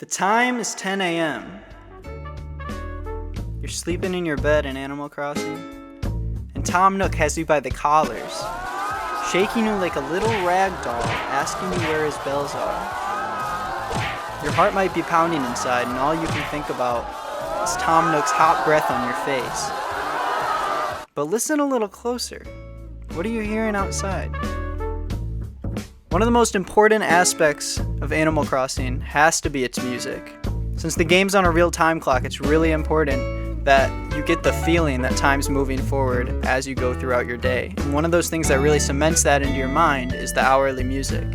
The time is 10 a.m. You're sleeping in your bed in Animal Crossing, and Tom Nook has you by the collars, shaking you like a little rag doll, asking you where his bells are. Your heart might be pounding inside, and all you can think about is Tom Nook's hot breath on your face. But listen a little closer. What are you hearing outside? One of the most important aspects of Animal Crossing has to be its music. Since the game's on a real time clock, it's really important that you get the feeling that time's moving forward as you go throughout your day. And one of those things that really cements that into your mind is the hourly music.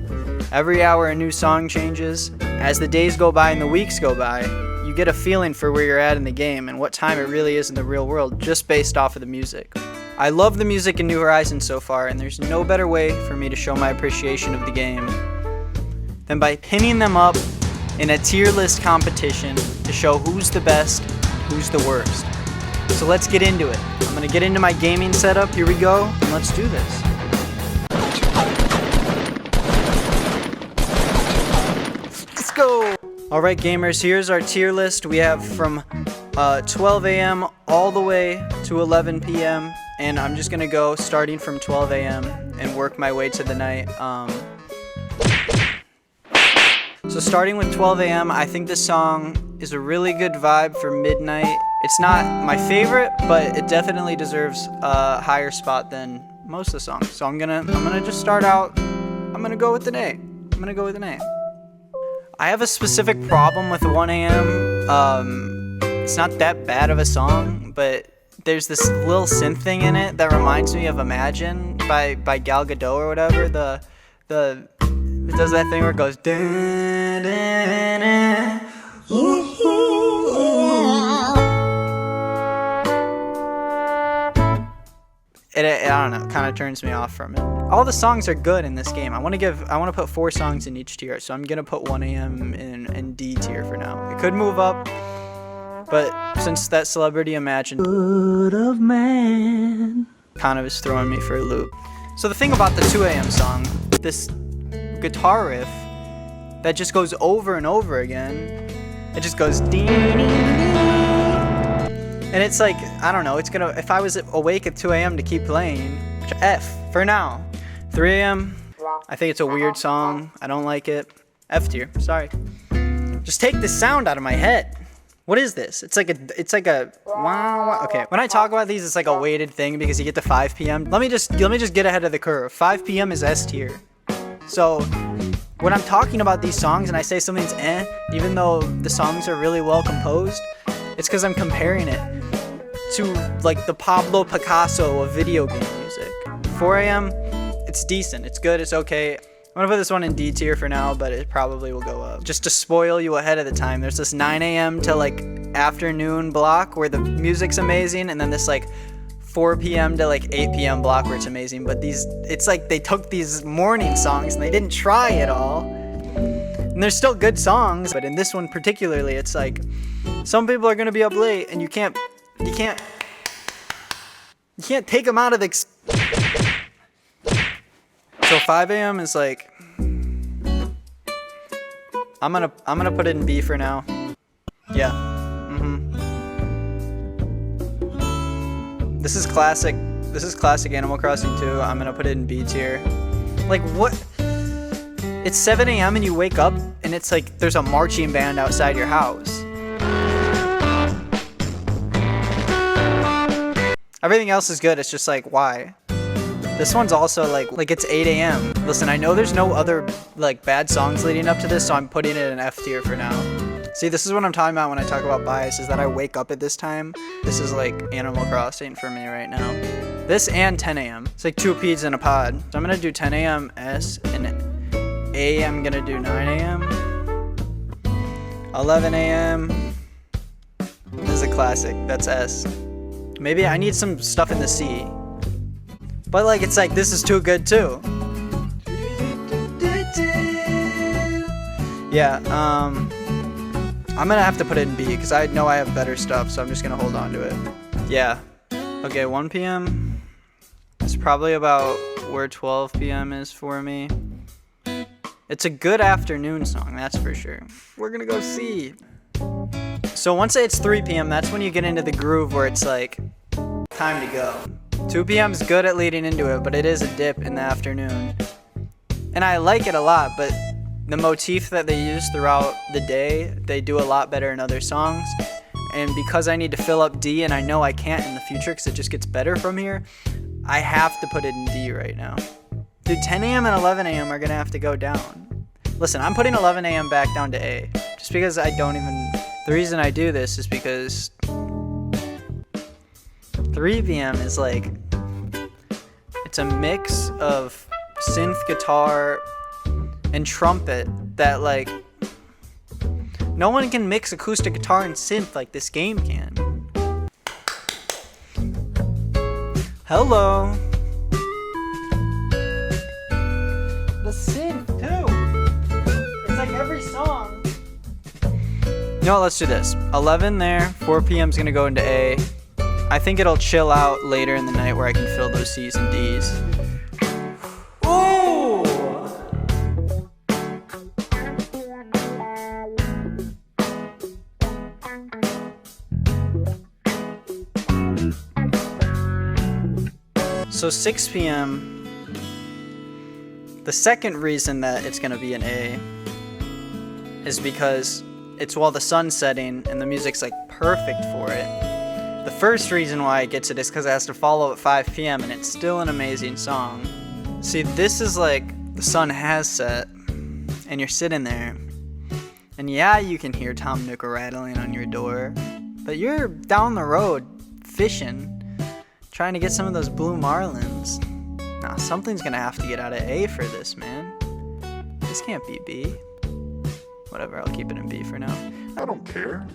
Every hour a new song changes. As the days go by and the weeks go by, you get a feeling for where you're at in the game and what time it really is in the real world just based off of the music. I love the music in New Horizons so far, and there's no better way for me to show my appreciation of the game than by pinning them up in a tier list competition to show who's the best and who's the worst. So let's get into it. I'm gonna get into my gaming setup. Here we go, and let's do this. Let's go! Alright gamers, here's our tier list. We have from 12 a.m. all the way to 11 p.m. And I'm just gonna go starting from 12 a.m. and work my way to the night. So starting with 12 a.m., I think this song is a really good vibe for midnight. It's not my favorite, but it definitely deserves a higher spot than most of the songs. So I'm gonna just start out. I'm gonna go with an A. I have a specific problem with 1 a.m. It's not that bad of a song, but there's this little synth thing in it that reminds me of Imagine by Gal Gadot or whatever. It does that thing where it goes dun, dun, dun, ooh, I don't know, kind of turns me off from it. All the songs are good in this game. I want to put 4 songs in each tier, so I'm gonna put 1 a.m. in D tier for now. It could move up, but since that Celebrity Imagine Good of Man kind of is throwing me for a loop. So the thing about the 2 a.m. song, this guitar riff that just goes over and over again, it just goes ding, ding, ding. And it's like, I don't know, it's gonna, if I was awake at 2 a.m. to keep playing, F for now. 3 a.m., I think it's a weird song. I don't like it. F tier, sorry. Just take this sound out of my head. What is this? It's like a wow. Okay, when I talk about these, it's like a weighted thing because you get to 5 p.m. Let me just get ahead of the curve. 5 p.m. is S tier. So when I'm talking about these songs and I say something's even though the songs are really well composed, it's because I'm comparing it to like the Pablo Picasso of video game music. 4 a.m., it's decent, it's good, it's okay. I'm gonna put this one in D tier for now, but it probably will go up. Just to spoil you ahead of the time, there's this 9 a.m. to like afternoon block where the music's amazing, and then this like 4 p.m. to like 8 p.m. block where it's amazing. But it's like they took these morning songs and they didn't try at all. And they're still good songs, but in this one particularly, it's like some people are gonna be up late, and you can't take them out of the. So 5 a.m. is like, I'm gonna put it in B for now. Yeah. This is classic Animal Crossing 2. I'm gonna put it in B tier. Like what? It's 7 a.m. and you wake up and it's like there's a marching band outside your house. Everything else is good. It's just like, why? This one's also like it's 8 a.m. Listen, I know there's no other like bad songs leading up to this, so I'm putting it in F tier for now. See, this is what I'm talking about when I talk about bias, is that I wake up at this time. This is like Animal Crossing for me right now. This and 10 a.m. It's like 2 peas in a pod. So I'm gonna do 10 a.m. S, and A I'm gonna do 9 a.m. 11 a.m. This is a classic, that's S. Maybe I need some stuff in the C. But like, it's like, this is too good too. Yeah, I'm gonna have to put it in B because I know I have better stuff, so I'm just gonna hold on to it. Yeah. Okay, 1 p.m. is probably about where 12 p.m. is for me. It's a good afternoon song, that's for sure. We're gonna go see. So once it's 3 p.m., that's when you get into the groove where it's like, time to go. 2 p.m. is good at leading into it, but it is a dip in the afternoon. And I like it a lot, but the motif that they use throughout the day, they do a lot better in other songs. And because I need to fill up D, and I know I can't in the future because it just gets better from here, I have to put it in D right now. Dude, 10 a.m. and 11 a.m. are going to have to go down. Listen, I'm putting 11 a.m. back down to A. Just because I don't even... The reason I do this is because 3 p.m. is like... It's a mix of synth guitar and trumpet that like... No one can mix acoustic guitar and synth like this game can. Hello. The synth too. It's like every song. You know what, let's do this. 11 there, 4 p.m. is gonna go into A. I think it'll chill out later in the night where I can fill those C's and D's. Ooh! So 6 p.m. The second reason that it's gonna be an A is because it's while the sun's setting and the music's like perfect for it. The first reason why it gets it is because it has to follow at 5 p.m. and it's still an amazing song. See, this is like the sun has set and you're sitting there, and yeah, you can hear Tom Nook rattling on your door, but you're down the road fishing, trying to get some of those blue marlins. Nah, something's gonna have to get out of A for this, man. This can't be B. Whatever, I'll keep it in B for now. I don't care.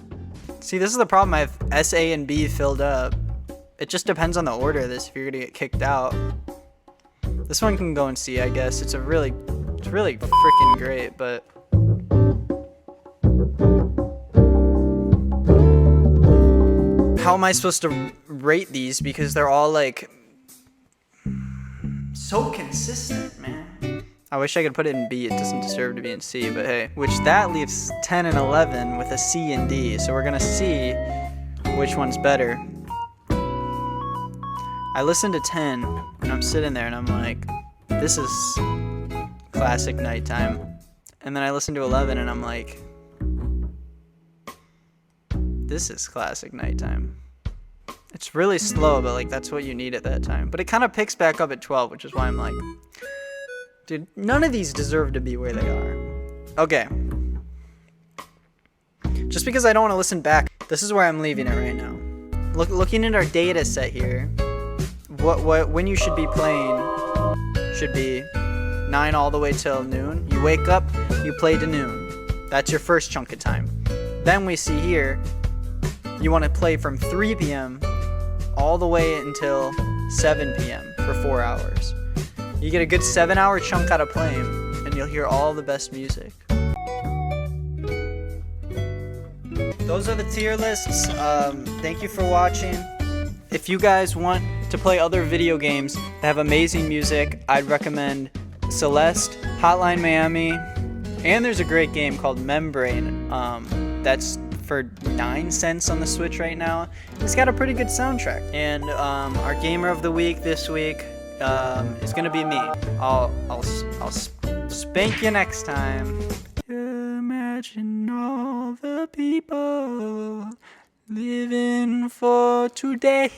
See, this is the problem. I have S, A, and B filled up. It just depends on the order of this if you're gonna get kicked out. This one can go in C, I guess. It's really freaking great, but... How am I supposed to rate these? Because they're all like... so consistent, man. I wish I could put it in B. It doesn't deserve to be in C, but hey. Which that leaves 10 and 11 with a C and D. So we're gonna see which one's better. I listened to 10 and I'm sitting there and I'm like, this is classic nighttime. And then I listened to 11 and I'm like, this is classic nighttime. It's really slow, but like that's what you need at that time. But it kind of picks back up at 12, which is why I'm like, dude, none of these deserve to be where they are. Okay. Just because I don't want to listen back, this is where I'm leaving it right now. Looking at our data set here, when you should be playing should be 9 all the way till noon. You wake up, you play to noon. That's your first chunk of time. Then we see here, you want to play from 3 p.m. all the way until 7 p.m. for 4 hours. You get a good 7-hour chunk out of playing, and you'll hear all the best music. Those are the tier lists. Thank you for watching. If you guys want to play other video games that have amazing music, I'd recommend Celeste, Hotline Miami, and there's a great game called Membrane. That's for 9 cents on the Switch right now. It's got a pretty good soundtrack. And our gamer of the week this week is gonna be me. I'll spank you next time. Imagine all the people living for today.